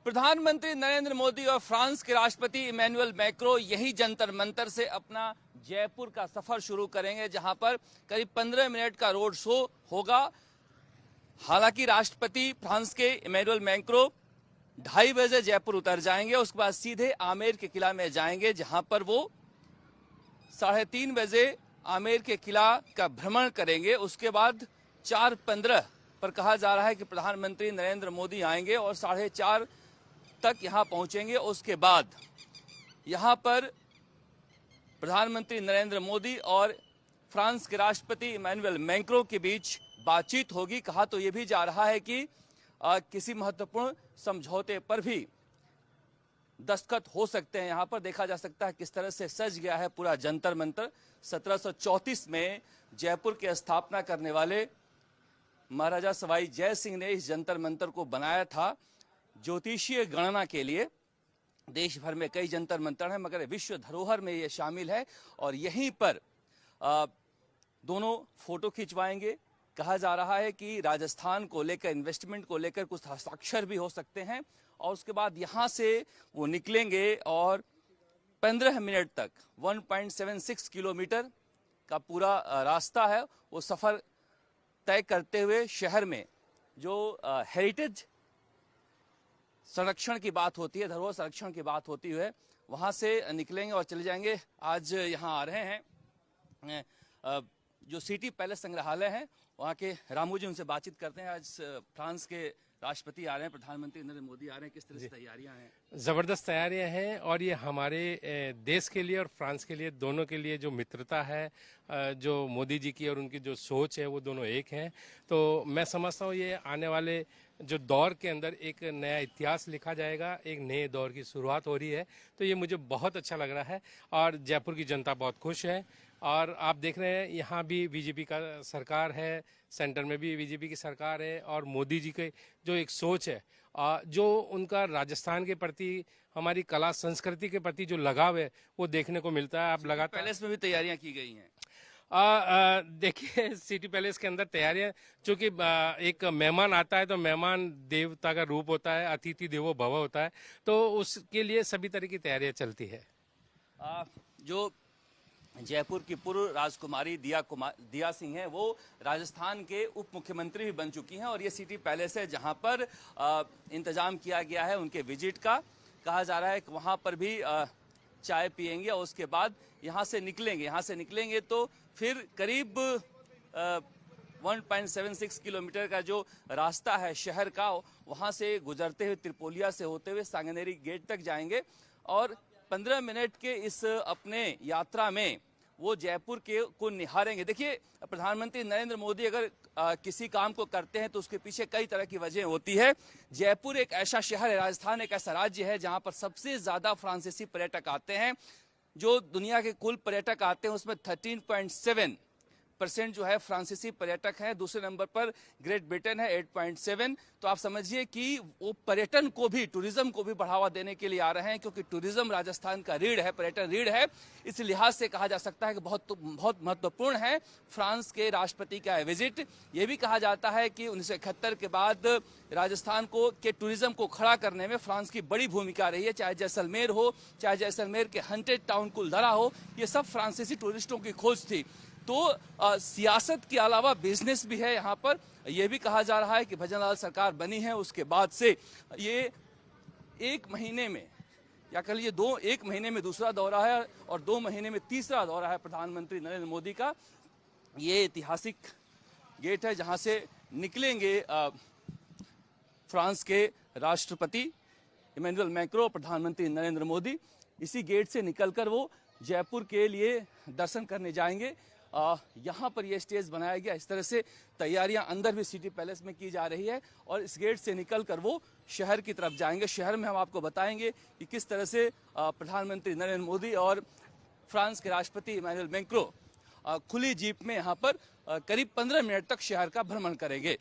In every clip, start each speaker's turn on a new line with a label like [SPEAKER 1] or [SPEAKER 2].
[SPEAKER 1] प्रधानमंत्री नरेंद्र मोदी और फ्रांस के राष्ट्रपति इमैनुअल मैक्रों यही जंतर मंतर से अपना जयपुर का सफर शुरू करेंगे, जहां पर करीब 15 मिनट का रोड शो होगा। हालांकि राष्ट्रपति फ्रांस के इमैनुअल मैक्रों 2:30 बजे जयपुर उतर जाएंगे, उसके बाद सीधे आमेर के किला में जाएंगे, जहां पर वो 3:30 बजे आमेर के किला का भ्रमण करेंगे। उसके बाद 4:15 पर कहा जा रहा है कि प्रधानमंत्री नरेंद्र मोदी आएंगे और 4:30 तक यहां पहुंचेंगे। उसके बाद यहां पर प्रधानमंत्री नरेंद्र मोदी और फ्रांस के राष्ट्रपति इमैनुअल मैक्रों के बीच बातचीत होगी। कहा तो यह भी जा रहा है कि किसी महत्वपूर्ण समझौते पर भी दस्तखत हो सकते हैं। यहां पर देखा जा सकता है किस तरह से सज गया है पूरा जंतर मंतर। 1734 में जयपुर की स्थापना करने वाले महाराजा सवाई जय सिंह ने इस जंतर मंतर को बनाया था ज्योतिषीय गणना के लिए। देश भर में कई जंतर मंतर हैं, मगर विश्व धरोहर में ये शामिल है और यहीं पर दोनों फोटो खिंचवाएंगे। कहा जा रहा है कि राजस्थान को लेकर, इन्वेस्टमेंट को लेकर कुछ हस्ताक्षर भी हो सकते हैं और उसके बाद यहां से वो निकलेंगे और 15 मिनट तक 1.76 किलोमीटर का पूरा रास्ता है वो सफर तय करते हुए शहर में जो हेरिटेज संरक्षण की बात होती है, धरोहर संरक्षण की बात होती है, वहां से निकलेंगे और चले जाएंगे। आज यहां आ रहे हैं जो सिटी पैलेस संग्रहालय है, वहां के रामू जी, उनसे बातचीत करते हैं। आज फ्रांस के राष्ट्रपति आ रहे हैं, प्रधानमंत्री नरेंद्र मोदी आ रहे हैं, किस तरह से तैयारियां हैं?
[SPEAKER 2] ज़बरदस्त तैयारियां हैं और ये हमारे देश के लिए और फ्रांस के लिए, दोनों के लिए जो मित्रता है, जो मोदी जी की और उनकी जो सोच है, वो दोनों एक हैं। तो मैं समझता हूँ ये आने वाले जो दौर के अंदर एक नया इतिहास लिखा जाएगा, एक नए दौर की शुरुआत हो रही है। तो ये मुझे बहुत अच्छा लग रहा है और जयपुर की जनता बहुत खुश है। और आप देख रहे हैं यहाँ भी बीजेपी का सरकार है, सेंटर में भी बीजेपी की सरकार है और मोदी जी के जो एक सोच है, जो उनका राजस्थान के प्रति, हमारी कला संस्कृति के प्रति जो लगाव है, वो देखने को मिलता है। आप लगातार
[SPEAKER 1] पैलेस में भी तैयारियां की गई हैं।
[SPEAKER 2] देखिए, सिटी पैलेस के अंदर तैयारियां, चूंकि एक मेहमान आता है तो मेहमान देवता का रूप होता है, अतिथि देवो भव होता है, तो उसके लिए सभी तरह की तैयारियां चलती है।
[SPEAKER 1] जो जयपुर की पूर्व राजकुमारी दिया सिंह है, वो राजस्थान के उप मुख्यमंत्री भी बन चुकी हैं और ये सिटी पैलेस है जहां पर इंतजाम किया गया है उनके विजिट का। कहा जा रहा है कि वहां पर भी चाय पिएंगे और उसके बाद यहां से निकलेंगे तो फिर करीब 1.76 किलोमीटर का जो रास्ता है शहर का, वहां से गुजरते हुए त्रिपोलिया से होते हुए सांगनेरी गेट तक जाएंगे और 15 मिनट के इस अपने यात्रा में वो जयपुर को निहारेंगे। देखिए, प्रधानमंत्री नरेंद्र मोदी अगर किसी काम को करते हैं तो उसके पीछे कई तरह की वजह होती है। जयपुर एक ऐसा शहर है, राजस्थान एक ऐसा राज्य है जहां पर सबसे ज्यादा फ्रांसीसी पर्यटक आते हैं। जो दुनिया के कुल पर्यटक आते हैं उसमें 13.7% जो है फ्रांसीसी पर्यटक हैं। दूसरे नंबर पर ग्रेट ब्रिटेन है 8.7। तो आप समझिए कि वो पर्यटन को भी, टूरिज्म को भी बढ़ावा देने के लिए आ रहे हैं, क्योंकि टूरिज्म राजस्थान का रीढ़ है, पर्यटन रीढ़ है। इस लिहाज से कहा जा सकता है कि बहुत महत्वपूर्ण है फ्रांस के राष्ट्रपति का विजिट। ये भी कहा जाता है कि 1971 के बाद राजस्थान के टूरिज्म को खड़ा करने में फ्रांस की बड़ी भूमिका रही है। चाहे जैसलमेर हो, चाहे जैसलमेर के हंटेड टाउन कुलधरा हो, ये सब फ्रांसीसी टूरिस्टों की खोज थी। तो सियासत के अलावा बिजनेस भी है यहाँ पर। यह भी कहा जा रहा है कि भजनलाल सरकार बनी है उसके बाद से ये 1 महीने में, या कह लीजिए 1 महीने में दूसरा दौरा है और 2 महीने में तीसरा दौरा है प्रधानमंत्री नरेंद्र मोदी का। ये ऐतिहासिक गेट है जहां से निकलेंगे फ्रांस के राष्ट्रपति इमैनुअल मैक्रों, प्रधानमंत्री नरेंद्र मोदी। इसी गेट से निकलकर वो जयपुर के लिए दर्शन करने जाएंगे। यहाँ पर यह स्टेज बनाया गया। इस तरह से तैयारियां अंदर भी सिटी पैलेस में की जा रही है और इस गेट से निकलकर वो शहर की तरफ जाएंगे। शहर में हम आपको बताएंगे कि किस तरह से प्रधानमंत्री नरेंद्र मोदी और फ्रांस के राष्ट्रपति इमैनुअल मैक्रों खुली जीप में यहाँ पर करीब 15 मिनट तक शहर का भ्रमण करेंगे।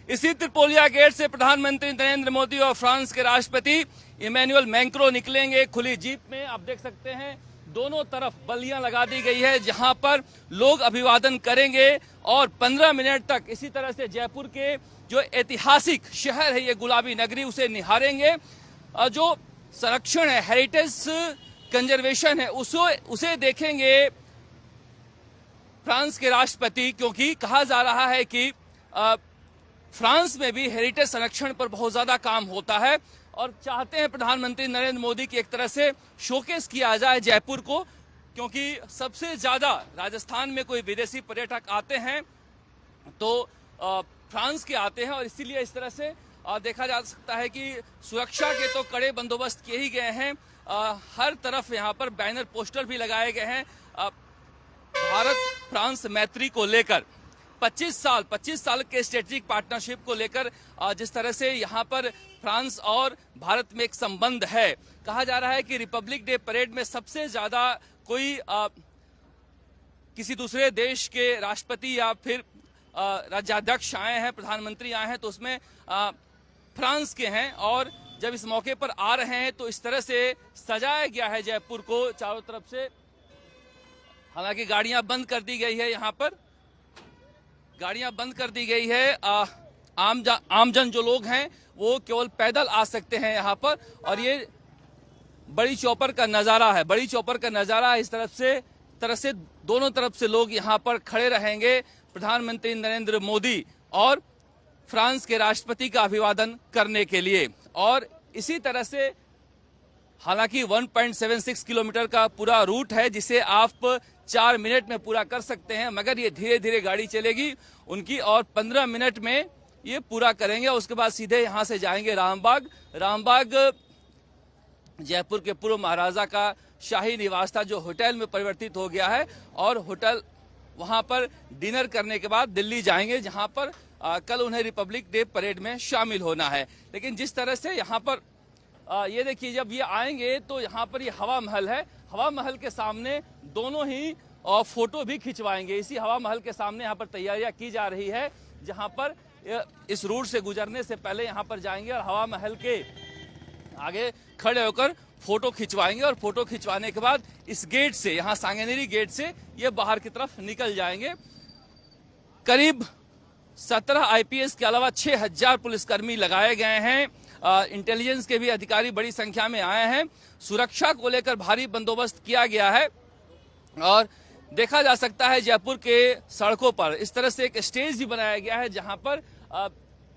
[SPEAKER 1] इसी त्रिपोलिया गेट से प्रधानमंत्री नरेंद्र मोदी और फ्रांस के राष्ट्रपति इमैनुअल मैक्रों निकलेंगे खुली जीप में। आप देख सकते हैं दोनों तरफ बल्लियां लगा दी गई है जहां पर लोग अभिवादन करेंगे और 15 मिनट तक इसी तरह से जयपुर के जो ऐतिहासिक शहर है ये गुलाबी नगरी, उसे निहारेंगे। जो संरक्षण है, हेरिटेज कंजर्वेशन है, उसे देखेंगे फ्रांस के राष्ट्रपति, क्योंकि कहा जा रहा है कि फ्रांस में भी हेरिटेज संरक्षण पर बहुत ज्यादा काम होता है और चाहते हैं प्रधानमंत्री नरेंद्र मोदी की एक तरह से शोकेस किया जाए जयपुर को, क्योंकि सबसे ज्यादा राजस्थान में कोई विदेशी पर्यटक आते हैं तो फ्रांस के आते हैं और इसीलिए इस तरह से देखा जा सकता है कि सुरक्षा के तो कड़े बंदोबस्त किए ही गए हैं। हर तरफ यहाँ पर बैनर पोस्टर भी लगाए गए हैं भारत फ्रांस मैत्री को लेकर। 25 साल के स्ट्रेटेजिक पार्टनरशिप को लेकर जिस तरह से यहाँ पर फ्रांस और भारत में एक संबंध है। कहा जा रहा है कि रिपब्लिक डे परेड में सबसे ज्यादा कोई किसी दूसरे देश के राष्ट्रपति या फिर राज्याध्यक्ष आए हैं, प्रधानमंत्री आए हैं, तो उसमें फ्रांस के हैं। और जब इस मौके पर आ रहे हैं तो इस तरह से सजाया गया है जयपुर को चारों तरफ से। हालांकि गाड़ियां बंद कर दी गई है, यहाँ पर गाड़ियां बंद कर दी गई है। आमजन जो लोग हैं वो केवल पैदल आ सकते हैं यहाँ पर। और ये बड़ी चौपर का नजारा है, बड़ी चौपर का नजारा। इस तरफ से दोनों तरफ से लोग यहाँ पर खड़े रहेंगे प्रधानमंत्री नरेंद्र मोदी और फ्रांस के राष्ट्रपति का अभिवादन करने के लिए। और इसी तरह से हालांकि 1.76 किलोमीटर का पूरा रूट है जिसे आप 4 मिनट में पूरा कर सकते हैं, मगर ये धीरे धीरे गाड़ी चलेगी उनकी और 15 मिनट में ये पूरा करेंगे। उसके बाद सीधे यहाँ से जाएंगे रामबाग। रामबाग जयपुर के पूर्व महाराजा का शाही निवास था जो होटल में परिवर्तित हो गया है और होटल वहां पर डिनर करने के बाद दिल्ली जाएंगे, जहां पर कल उन्हें रिपब्लिक डे परेड में शामिल होना है। लेकिन जिस तरह से यहाँ पर ये देखिए, जब ये आएंगे तो यहाँ पर ये हवा महल है। हवा महल के सामने दोनों ही फोटो भी खिंचवाएंगे। इसी हवा महल के सामने यहाँ पर तैयारियां की जा रही है, जहाँ पर इस रूट से गुजरने से पहले यहाँ पर जाएंगे और हवा महल के आगे खड़े होकर फोटो खिंचवाएंगे। और फोटो खिंचवाने के बाद इस गेट से, यहाँ सांगनेरी गेट से ये बाहर की तरफ निकल जाएंगे। करीब 17 आईपीएस के अलावा 6000 पुलिसकर्मी लगाए गए हैं। इंटेलिजेंस के भी अधिकारी बड़ी संख्या में आए हैं। सुरक्षा को लेकर भारी बंदोबस्त किया गया है और देखा जा सकता है जयपुर के सड़कों पर इस तरह से एक स्टेज भी बनाया गया है, जहां पर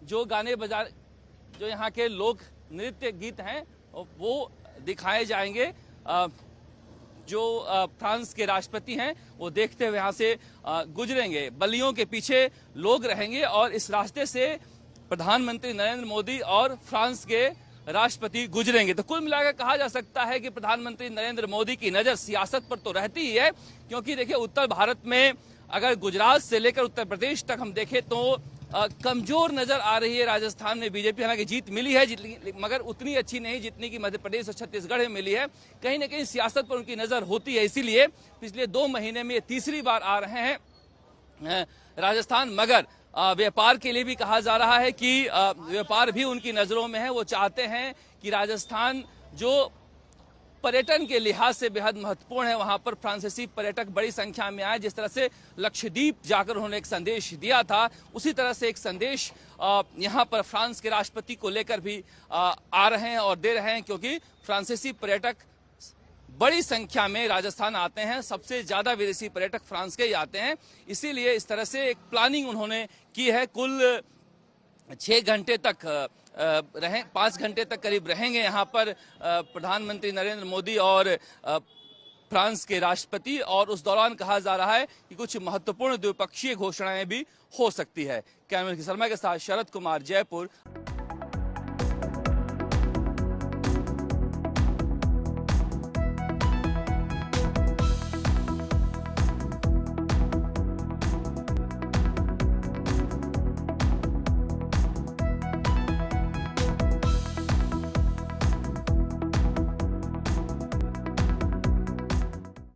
[SPEAKER 1] जो गाने बजा, जो यहाँ के लोक नृत्य गीत हैं वो दिखाए जाएंगे। जो फ्रांस के राष्ट्रपति हैं वो देखते हुए यहाँ से गुजरेंगे। बल्लियों के पीछे लोग रहेंगे और इस रास्ते से प्रधानमंत्री नरेंद्र मोदी और फ्रांस के राष्ट्रपति गुजरेंगे। तो कुल मिलाकर कहा जा सकता है कि प्रधानमंत्री नरेंद्र मोदी की नजर सियासत पर तो रहती ही है, क्योंकि देखिए उत्तर भारत में अगर गुजरात से लेकर उत्तर प्रदेश तक हम देखें तो कमजोर नजर आ रही है राजस्थान में बीजेपी। हालांकि जीत मिली है मगर उतनी अच्छी नहीं जितनी की मध्य प्रदेश और छत्तीसगढ़ में मिली है। कहीं ना कहीं सियासत पर उनकी नजर होती है, इसीलिए पिछले 2 महीने में ये तीसरी बार आ रहे हैं राजस्थान। मगर व्यापार के लिए भी कहा जा रहा है कि व्यापार भी उनकी नजरों में है। वो चाहते हैं कि राजस्थान जो पर्यटन के लिहाज से बेहद महत्वपूर्ण है, वहां पर फ्रांसीसी पर्यटक बड़ी संख्या में आए। जिस तरह से लक्षद्वीप जाकर उन्होंने एक संदेश दिया था, उसी तरह से एक संदेश यहां पर फ्रांस के राष्ट्रपति को लेकर भी आ रहे हैं और दे रहे हैं, क्योंकि फ्रांसीसी पर्यटक बड़ी संख्या में राजस्थान आते हैं। सबसे ज्यादा विदेशी पर्यटक फ्रांस के ही आते हैं, इसीलिए इस तरह से एक प्लानिंग उन्होंने की है। कुल 6 घंटे तक 5 घंटे तक करीब रहेंगे यहाँ पर प्रधानमंत्री नरेंद्र मोदी और फ्रांस के राष्ट्रपति। और उस दौरान कहा जा रहा है कि कुछ महत्वपूर्ण द्विपक्षीय घोषणाएं भी हो सकती है। कैमरे की शर्मा के साथ शरद कुमार, जयपुर।